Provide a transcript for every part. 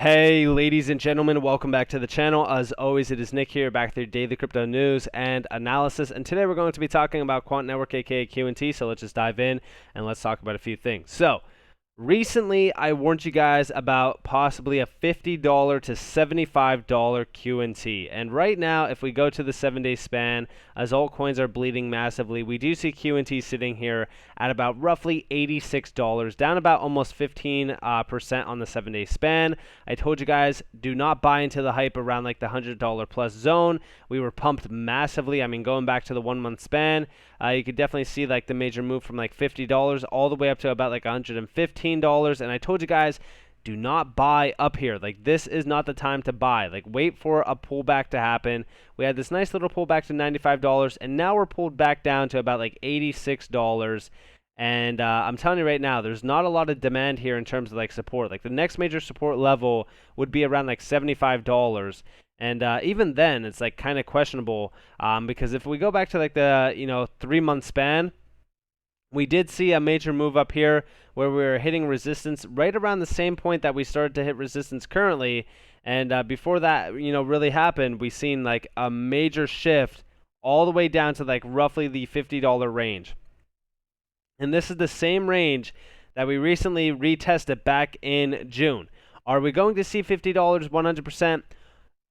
Hey ladies and gentlemen, welcome back to the channel. As always, it is Nick here, back with your daily crypto news and analysis. And today we're going to be talking about Quant Network, aka Q&T. So let's just dive in and let's talk about a few things. So recently, I warned you guys about possibly a $50 to $75 Q&T. And right now, if we go to the 7-day span, as altcoins are bleeding massively, we do see Q&T sitting here at about roughly $86, down about almost 15% on the 7-day span. I told you guys, do not buy into the hype around like the $100 plus zone. We were pumped massively. I mean, going back to the 1 month span, you could definitely see like the major move from like $50 all the way up to about like $115. And I told you guys, do not buy up here. Like, this is not the time to buy. Like, wait for a pullback to happen. We had this nice little pullback to $95, and now we're pulled back down to about like $86. And I'm telling you right now, there's not a lot of demand here in terms of like support. Like, the next major support level would be around like $75. And even then, it's like kind of questionable because if we go back to like the 3 month span, we did see a major move up here where we were hitting resistance right around the same point that we started to hit resistance currently. And before that, really happened, we seen like a major shift all the way down to like roughly the $50 range. And this is the same range that we recently retested back in June. Are we going to see $50 100%?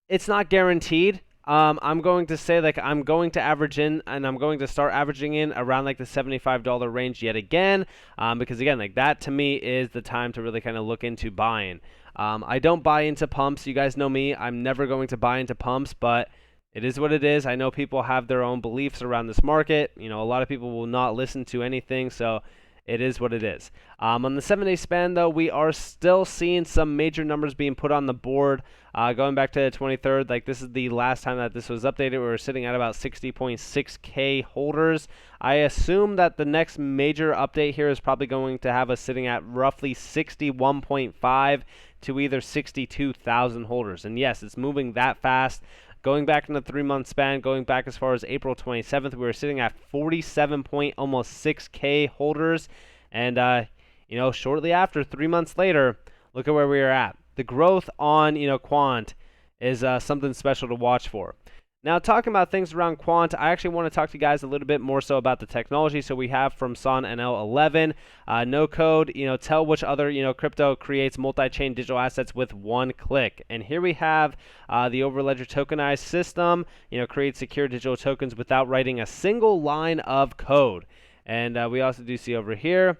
It's not guaranteed. I'm going to say like I'm going to average in, and I'm going to start averaging in around like the $75 range yet again, because again, like that to me is the time to really kind of look into buying. I don't buy into pumps. You guys know me. I'm never going to buy into pumps, but it is what it is. I know people have their own beliefs around this market. A lot of people will not listen to anything, so it is what it is. On the 7-day span, though, we are still seeing some major numbers being put on the board. Going back to the 23rd, like this is the last time that this was updated. We were sitting at about 60.6K holders. I assume that the next major update here is probably going to have us sitting at roughly 61.5 to either 62,000 holders. And yes, it's moving that fast. Going back in the 3 month span, going back as far as April 27th, we were sitting at 47.6K holders. And, shortly after, 3 months later, look at where we are at. The growth on, Quant is something special to watch for. Now, talking about things around Quant, I actually want to talk to you guys a little bit more so about the technology. So we have from Son NL11, no code, tell which other, crypto creates multi-chain digital assets with one click. And here we have the Overledger tokenized system, creates secure digital tokens without writing a single line of code. And we also do see over here,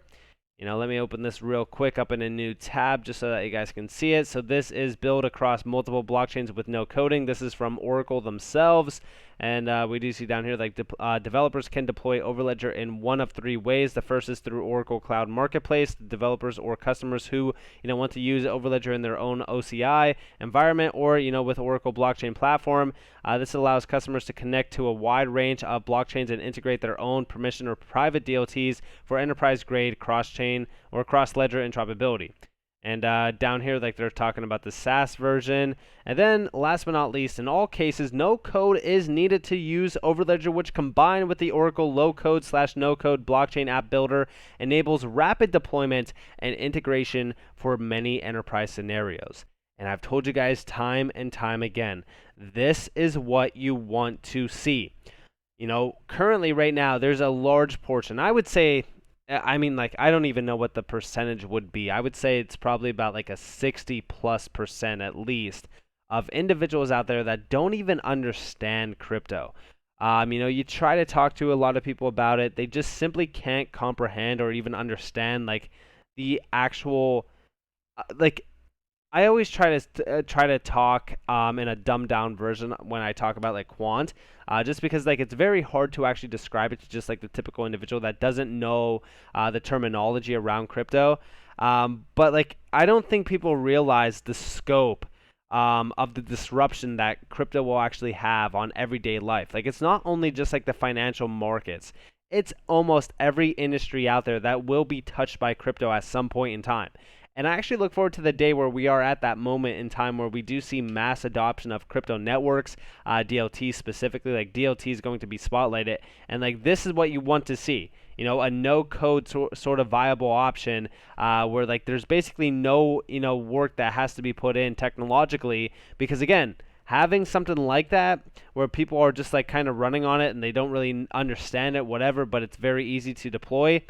let me open this real quick up in a new tab just so that you guys can see it. So this is built across multiple blockchains with no coding. This is from Oracle themselves. And we do see down here like developers can deploy Overledger in one of 3 ways. The first is through Oracle Cloud Marketplace. Developers or customers who want to use Overledger in their own OCI environment or with Oracle Blockchain Platform. This allows customers to connect to a wide range of blockchains and integrate their own permission or private DLTs for enterprise-grade cross-chain or cross-ledger interoperability. And down here, like they're talking about the SaaS version. And then, last but not least, in all cases, no code is needed to use Overledger, which combined with the Oracle low-code/no-code blockchain app builder enables rapid deployment and integration for many enterprise scenarios. And I've told you guys time and time again, this is what you want to see. Currently right now, there's a large portion. I would say, I don't even know what the percentage would be. I would say it's probably about like a 60+% at least of individuals out there that don't even understand crypto. You try to talk to a lot of people about it. They just simply can't comprehend or even understand like the actual, I always try to talk in a dumbed down version when I talk about like Quant, just because like it's very hard to actually describe it to just like the typical individual that doesn't know the terminology around crypto. But like I don't think people realize the scope of the disruption that crypto will actually have on everyday life. Like it's not only just like the financial markets. It's almost every industry out there that will be touched by crypto at some point in time. And I actually look forward to the day where we are at that moment in time where we do see mass adoption of crypto networks, DLT specifically. Like DLT is going to be spotlighted, and like this is what you want to see. a no-code sort of viable option where like there's basically no work that has to be put in technologically, because again, having something like that where people are just like kind of running on it and they don't really understand it, whatever, but it's very easy to deploy,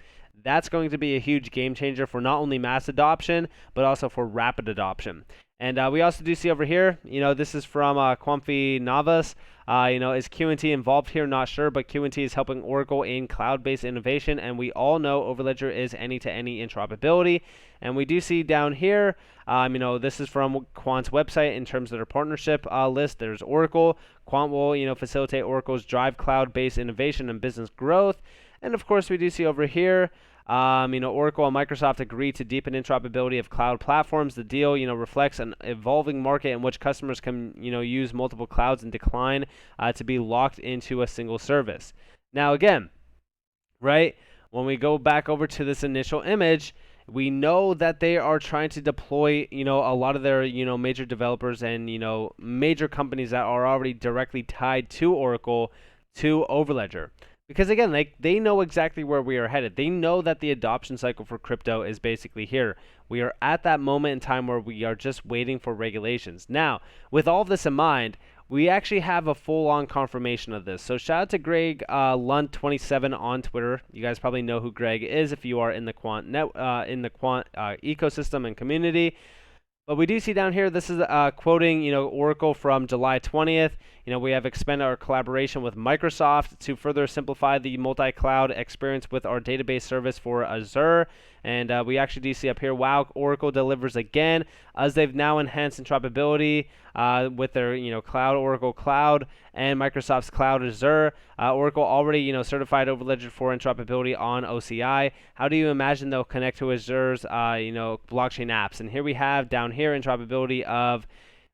that's going to be a huge game changer for not only mass adoption, but also for rapid adoption. And we also do see over here, this is from Quamfi Navas. Is Quant involved here? Not sure, but Quant is helping Oracle in cloud-based innovation, and we all know Overledger is any-to-any interoperability. And we do see down here, this is from Quant's website in terms of their partnership list. There's Oracle. Quant will, facilitate Oracle's drive cloud-based innovation and business growth. And of course, we do see over here, Oracle and Microsoft agree to deepen interoperability of cloud platforms. The deal, reflects an evolving market in which customers can, use multiple clouds and decline to be locked into a single service. Now, again, right, when we go back over to this initial image, we know that they are trying to deploy, a lot of their, major developers and, major companies that are already directly tied to Oracle to Overledger. Because again, like they know exactly where we are headed. They know that the adoption cycle for crypto is basically here. We are at that moment in time where we are just waiting for regulations. Now, with all of this in mind, we actually have a full-on confirmation of this. So shout out to Greg Lunt27 on Twitter. You guys probably know who Greg is if you are in the Quant ecosystem and community. But we do see down here, this is quoting, Oracle from July 20th. We have expanded our collaboration with Microsoft to further simplify the multi-cloud experience with our database service for Azure. And we actually do see up here, wow, Oracle delivers again, as they've now enhanced interoperability with their, cloud, Oracle Cloud, and Microsoft's Cloud Azure. Oracle already, certified Overledger for interoperability on OCI. How do you imagine they'll connect to Azure's, blockchain apps? And here we have down here interoperability of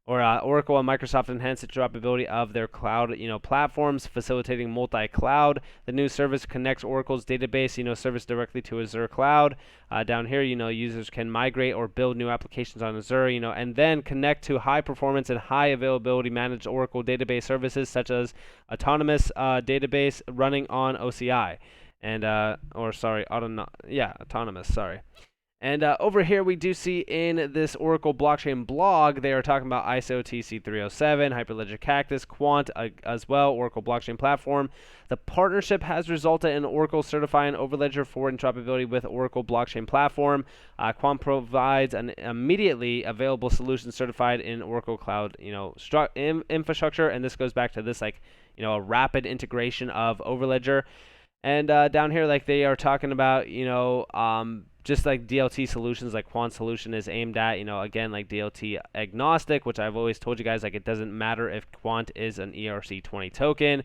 Oracle and Microsoft enhanced interoperability of their cloud, platforms, facilitating multi-cloud. The new service connects Oracle's database, service directly to Azure Cloud. Down here, users can migrate or build new applications on Azure, and then connect to high performance and high availability managed Oracle database services such as autonomous database running on OCI. And, autonomous, sorry. And over here, we do see in this Oracle blockchain blog, they are talking about ISO TC307, Hyperledger Cactus, Quant as well, Oracle blockchain platform. The partnership has resulted in Oracle certifying Overledger for interoperability with Oracle blockchain platform. Quant provides an immediately available solution certified in Oracle Cloud, infrastructure, and this goes back to this a rapid integration of Overledger. And down here, like they are talking about, just like DLT solutions, like Quant solution is aimed at, again, like DLT agnostic, which I've always told you guys, like it doesn't matter if Quant is an ERC20 token.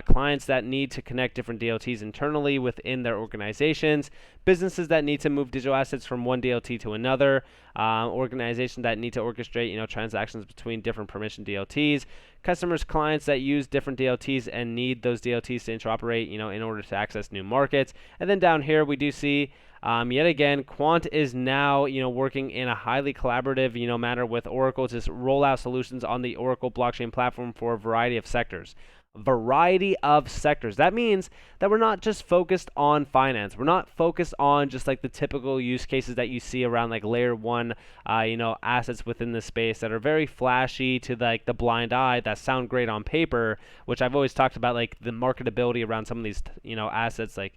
Clients that need to connect different DLTs internally within their organizations, businesses that need to move digital assets from one DLT to another, organizations that need to orchestrate, transactions between different permission DLTs, customers, clients that use different DLTs and need those DLTs to interoperate, in order to access new markets. And then down here, we do see yet again, Quant is now, working in a highly collaborative, manner with Oracle to roll out solutions on the Oracle blockchain platform for a variety of sectors. That means that we're not just focused on finance. We're not focused on just like the typical use cases that you see around like layer one, assets within the space that are very flashy to like the blind eye that sound great on paper, which I've always talked about, like the marketability around some of these, assets, like,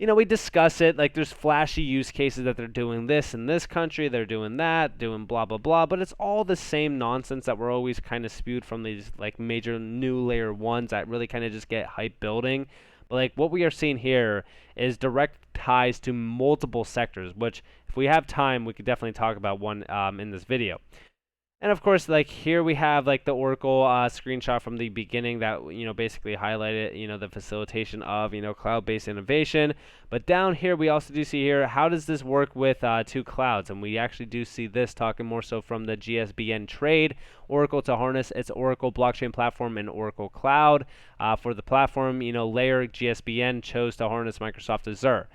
we discuss it, like there's flashy use cases that they're doing this in this country, they're doing that, doing blah, blah, blah, but it's all the same nonsense that we're always kind of spewed from these like major new layer ones that really kind of just get hype building. But like what we are seeing here is direct ties to multiple sectors, which if we have time, we could definitely talk about one in this video. And of course, like here we have like the Oracle screenshot from the beginning that basically highlighted the facilitation of cloud-based innovation. But down here we also do see here, how does this work with two clouds? And we actually do see this talking more so from the GSBN trade, Oracle to harness its Oracle blockchain platform in Oracle Cloud. For the platform layer, GSBN chose to harness Microsoft Azure.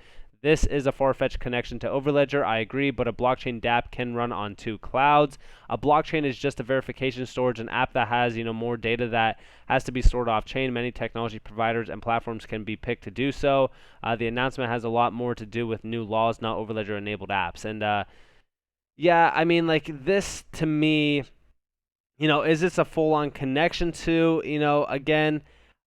This is a far-fetched connection to Overledger, I agree, but a blockchain dApp can run on 2 clouds. A blockchain is just a verification storage, an app that has, more data that has to be stored off-chain. Many technology providers and platforms can be picked to do so. The announcement has a lot more to do with new laws, not Overledger-enabled apps. And yeah, I mean, like, this to me, is this a full-on connection to, again,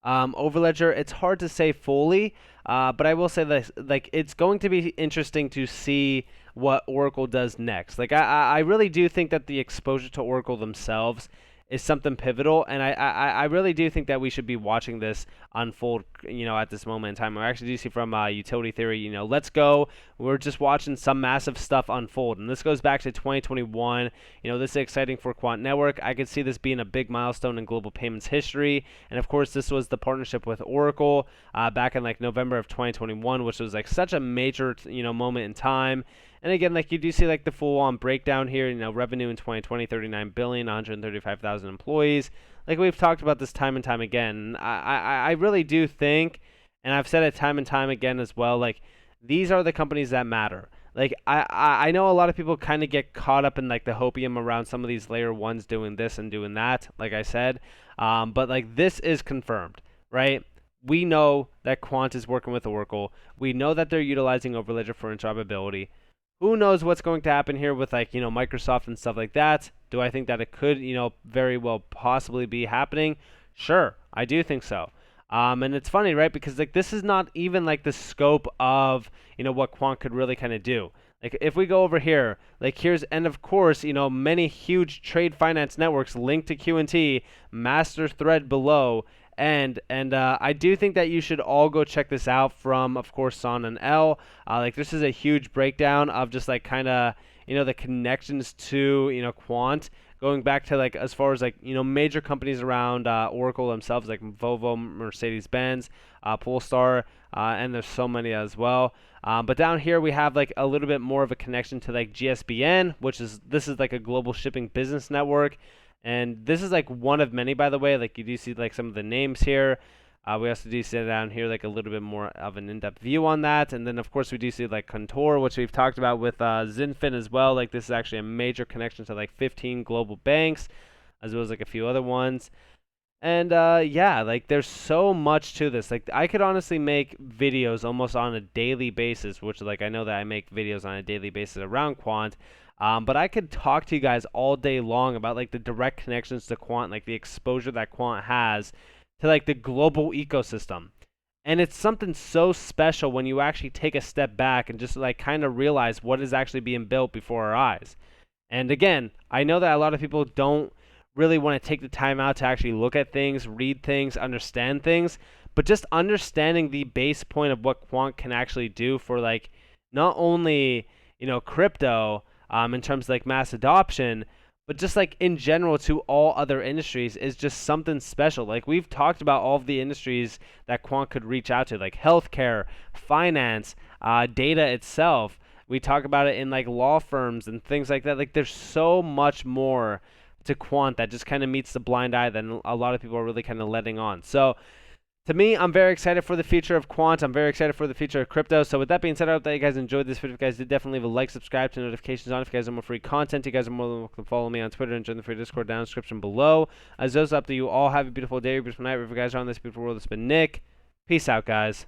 Overledger? It's hard to say fully, but I will say this, like, it's going to be interesting to see what Oracle does next. Like, I really do think that the exposure to Oracle themselves is something pivotal, and I really do think that we should be watching this unfold, at this moment in time. I actually do see from Utility Theory, let's go. We're just watching some massive stuff unfold, and this goes back to 2021. This is exciting for Quant Network. I could see this being a big milestone in global payments history, and of course, this was the partnership with Oracle back in like November of 2021, which was like such a major, moment in time. And again, like you do see like the full-on breakdown here, revenue in 2020, 39 billion, 135,000 employees. Like we've talked about this time and time again. I really do think, and I've said it time and time again as well, like these are the companies that matter. Like I know a lot of people kind of get caught up in like the hopium around some of these layer ones doing this and doing that, like I said. But like this is confirmed, right? We know that Quant is working with Oracle. We know that they're utilizing Overledger for interoperability. Who knows what's going to happen here with like, Microsoft and stuff like that? Do I think that it could, very well possibly be happening? Sure, I do think so. And it's funny, right? Because like this is not even like the scope of, what Quant could really kind of do. Like if we go over here, like here's, and of course, many huge trade finance networks linked to Q&T, master thread below. And I do think that you should all go check this out from, of course, Son and L. Like this is a huge breakdown of just like kind of, the connections to, Quant, going back to like as far as like, major companies around Oracle themselves, like Volvo, Mercedes-Benz, Polestar, and there's so many as well. But down here we have like a little bit more of a connection to like GSBN, this is like a global shipping business network. And this is like one of many, by the way. Like you do see like some of the names here. We also do see down here like a little bit more of an in-depth view on that. And then of course we do see like Contour, which we've talked about with Zinfin as well. Like this is actually a major connection to like 15 global banks, as well as like a few other ones. And yeah, like there's so much to this. Like I could honestly make videos almost on a daily basis, which like I know that I make videos on a daily basis around Quant. But I could talk to you guys all day long about like the direct connections to Quant, like the exposure that Quant has to like the global ecosystem. And it's something so special when you actually take a step back and just like kind of realize what is actually being built before our eyes. And again, I know that a lot of people don't really want to take the time out to actually look at things, read things, understand things, but just understanding the base point of what Quant can actually do for like not only, crypto, in terms of like mass adoption, but just like in general to all other industries is just something special. Like we've talked about all of the industries that Quant could reach out to, like healthcare, finance, data itself. We talk about it in like law firms and things like that. Like there's so much more to Quant that just kind of meets the blind eye that a lot of people are really kind of letting on. So to me, I'm very excited for the future of Quant. I'm very excited for the future of crypto. So with that being said, I hope that you guys enjoyed this video. If you guys did, definitely leave a like, subscribe, to notifications on. If you guys want more free content, you guys are more than welcome to follow me on Twitter and join the free Discord down in the description below. As those up to you all, have a beautiful day, a beautiful night. Wherever you guys are on this beautiful world, it's been Nick. Peace out, guys.